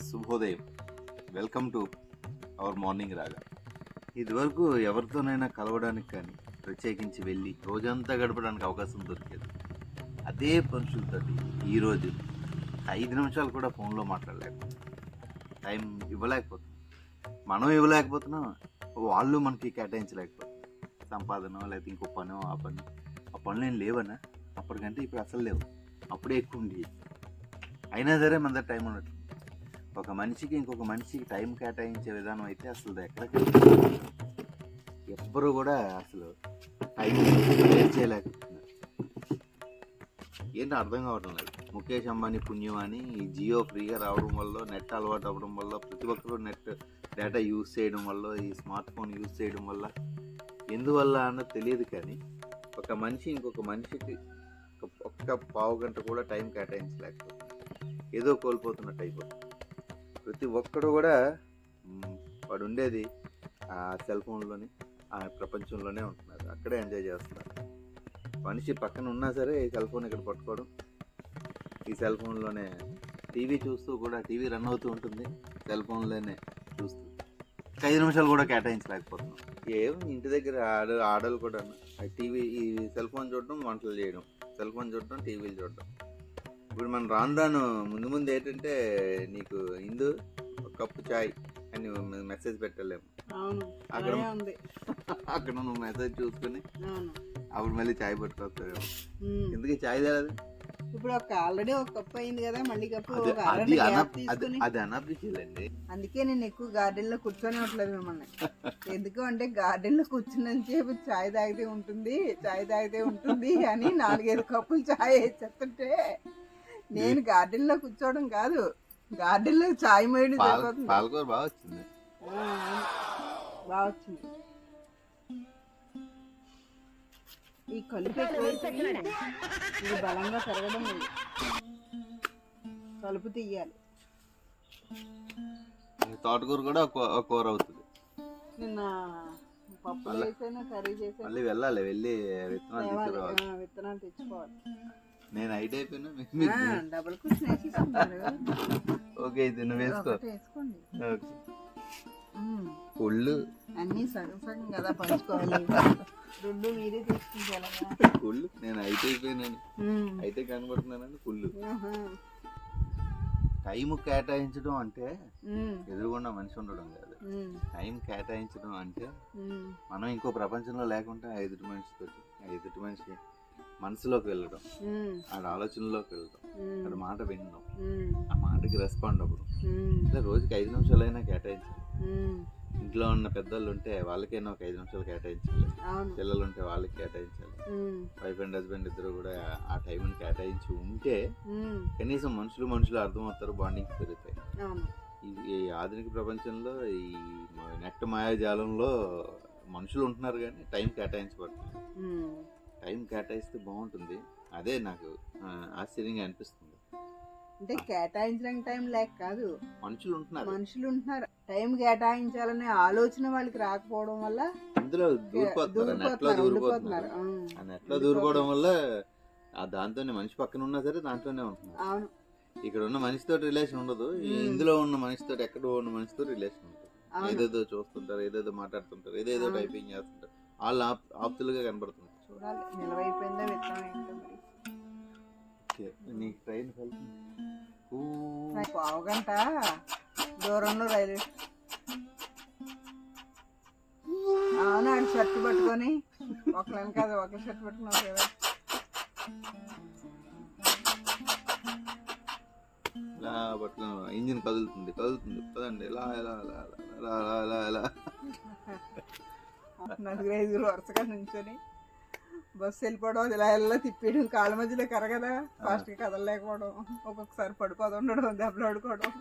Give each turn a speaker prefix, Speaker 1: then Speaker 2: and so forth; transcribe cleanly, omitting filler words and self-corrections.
Speaker 1: శుభోదయం. Welcome to our morning రాగా. ఇదివరకు ఎవరితోనైనా కలవడానికి కానీ ప్రత్యేకించి వెళ్ళి రోజంతా గడపడానికి అవకాశం దొరికేది. అదే మనుషులతోటి ఈరోజు 5 నిమిషాలు కూడా ఫోన్లో మాట్లాడలేకపోతున్నాం. టైం ఇవ్వలేకపోతున్నాం. మనం ఇవ్వలేకపోతున్నాం, వాళ్ళు మనకి కేటాయించలేకపోతున్నాం. సంపాదన లేకపోతే ఇంకో పనో ఆ పనులు ఏం లేవన్నా, అప్పటికంటే ఇప్పుడు అసలు లేవు. అప్పుడే ఎక్కువ ఉండేవి. అయినా సరే మన దగ్గర టైం ఉండట్లేదు. ఒక మనిషికి ఇంకొక మనిషికి టైం కేటాయించే విధానం అయితే అసలు ఎక్కడికి ఎవ్వరూ కూడా అసలు టైం షేర్ చేయలేకపోతున్నారు. ఏంటో అర్థం కావడం లేదు. ముఖేష్ అంబానీ పుణ్యం అని ఈ జియో ఫ్రీగా రావడం వల్ల, నెట్ అలవాటు అవ్వడం వల్ల, ప్రతి ఒక్కరూ నెట్ డేటా యూజ్ చేయడం వల్ల, ఈ స్మార్ట్ ఫోన్ యూజ్ చేయడం వల్ల, ఎందువల్ల అన్నది తెలియదు. కానీ ఒక మనిషి ఇంకొక మనిషికి ఒక్క పావు గంట కూడా టైం కేటాయించలేకపోతుంది. ఏదో కోల్పోతున్నట్టు అయిపోతుంది. ప్రతి ఒక్కడు కూడా వాడు ఉండేది ఆ సెల్ ఫోన్లోనే, ఆ ప్రపంచంలోనే ఉంటున్నారు. అక్కడే ఎంజాయ్ చేస్తున్నారు. మనిషి పక్కన ఉన్నా సరే ఈ సెల్ ఫోన్ ఇక్కడ పట్టుకోవడం, ఈ సెల్ ఫోన్లోనే టీవీ చూస్తూ కూడా, టీవీ రన్ అవుతూ ఉంటుంది, సెల్ ఫోన్లోనే చూస్తూ 5 నిమిషాలు కూడా కేటాయించలేకపోతున్నాం. ఏం ఇంటి దగ్గర ఆడలు కూడా టీవీ, ఈ సెల్ ఫోన్ చూడడం, వంటలు చేయడం, సెల్ ఫోన్ చూడడం, టీవీలు చూడడం. ఇప్పుడు మనం రాను ముందు ఏంటంటే, నీకు ఇందు ఒక కప్పు చాయ్ అని మెసేజ్ పెట్టలేము. అక్కడ నువ్వు మెసేజ్ చూసుకుని అప్పుడు మళ్ళీ చాయ్ పట్టుకొస్తావు. ఎందుకు చాయ్ తెలియదు?
Speaker 2: ఇప్పుడు ఆల్రెడీ ఒక కప్పు అయింది కదా, మళ్ళీ కప్పు
Speaker 1: అది అనాప్రిషియల్ అండి.
Speaker 2: అందుకే నేను ఎక్కువ గార్డెన్ లో కూర్చొని ఉండలేదు మిమ్మల్ని. ఎందుకు అంటే గార్డెన్ లో కూర్చున్న సేపు చాయ్ తాగితే ఉంటుంది అని 4-5 కప్పులు చాయ్ చెప్తుంటే, నేను గార్డెన్ లో కూర్చోవడం కాదు, గార్డెన్ లో చాయ్ మేయడం సరిపోతుంది.
Speaker 1: పాలకూర బాగా వచ్చింది.
Speaker 2: ఈ కలుపు ఇది బలంగా పెరగడం లేదు. కలుపు తీయాలి.
Speaker 1: తోటకూర కూడా కూర అవుతుంది.
Speaker 2: నిన్న పప్పు చేసాను, కర్రీ చేసాను.
Speaker 1: మళ్ళీ వెళ్ళాలి, వెళ్ళి విత్తనాలు
Speaker 2: తెచ్చుకోవాలి.
Speaker 1: నేను హైట్ అయిపోయినా.
Speaker 2: Double cushion వేసేసుకుంటారు.
Speaker 1: ఓకే, అయితే నువ్వు
Speaker 2: వేసుకోండి.
Speaker 1: కుళ్ళు
Speaker 2: అన్ని సగం సగం కదా పంచుకోవాలి. 2 మీరే తీసుకుంటారా?
Speaker 1: కుళ్ళు నేను హైట్ అయిపోయినాను, అయితే కనబడుతున్నానని కుళ్ళు. టైం కేటాయించడం అంటే ఎదురుగుండా మనిషి ఉండడం కాదు. టైం కేటాయించడం అంటే మనం ఇంకో ప్రపంచంలో లేకుండా ఎదుటి మనిషి మనసులోకి వెళ్ళడం, ఆడ ఆలోచనలోకి వెళ్ళడం, ఆడ మాట వినడం, ఆ మాటకి రెస్పాండ్ అవ్వడం. అంటే రోజుకి 5 నిమిషాలైనా కేటాయించాలి. ఇంట్లో ఉన్న పెద్దలు ఉంటే వాళ్ళకైనా ఒక 5 నిమిషాలు కేటాయించాలి. పిల్లలు ఉంటే వాళ్ళకి కేటాయించాలి. వైఫ్ అండ్ హస్బెండ్ ఇద్దరు కూడా ఆ టైంని కేటాయించి ఉంటే కనీసం మనుషులు అర్థమవుతారు, బాండింగ్స్ పెరుగుతాయి. ఈ ఆధునిక ప్రపంచంలో, ఈ నెట్ మాయాజాలంలో మనుషులు ఉంటున్నారు కానీ టైం కేటాయించబడుతుంది. టైం కేటాయిస్తే బాగుంటుంది. అదే నాకు ఆశ్చర్యంగా అనిపిస్తుంది.
Speaker 2: అంటే కేటాయించడానికి టైం లేక కాదు,
Speaker 1: మనుషులు
Speaker 2: ఉంటున్నారు. టైం కేటాయించాలనే ఆలోచన వాళ్ళకి రాకపోవడం వల్ల
Speaker 1: అందులో దూరిపోతున్నారు. నెట్లో దూరిపోవడం వల్ల దాంతోనే మనిషి పక్కన ఉన్నా సరే దాంట్లోనే ఉంటున్నారు. ఇక్కడ ఉన్న మనిషితో రిలేషన్ ఉండదు. ఇందులో ఉన్న మనిషితో, ఎక్కడో ఉన్న మనిషితో రిలేషన్ ఉంటుంది. ఏదేదో చూస్తుంటారు, ఏదేదో మాట్లాడుతుంటారు, ఏదేదో టైపింగ్ చేస్తుంటారు. వాళ్ళు ఆప్తులుగా కనబడుతుంది.
Speaker 2: చూడాలి నిలవైపోయిందా విత్తనం.
Speaker 1: నీకు ట్రైన్
Speaker 2: పావుగంట దూరంలో రైలు. అవునాడు షర్ట్ పట్టుకొని ఒకళ్ళని కాదు, ఒకరి షర్ట్ పట్టుకున్నావు కదా.
Speaker 1: ఇలా పట్టుకున్నా, ఇంజిన్ కదులుతుంది కదండి. ఇలా
Speaker 2: 4-5 వరుసగా నుంచొని బస్సు వెళ్ళిపోవడం, ఇలా తిప్పేయడం, కాళ్ళ మధ్యలో కరగదా, ఫాస్ట్గా కదలలేకపోవడం, ఒక్కొక్కసారి పడిపోతుండడం, దెబ్బలు ఆడుకోవడం.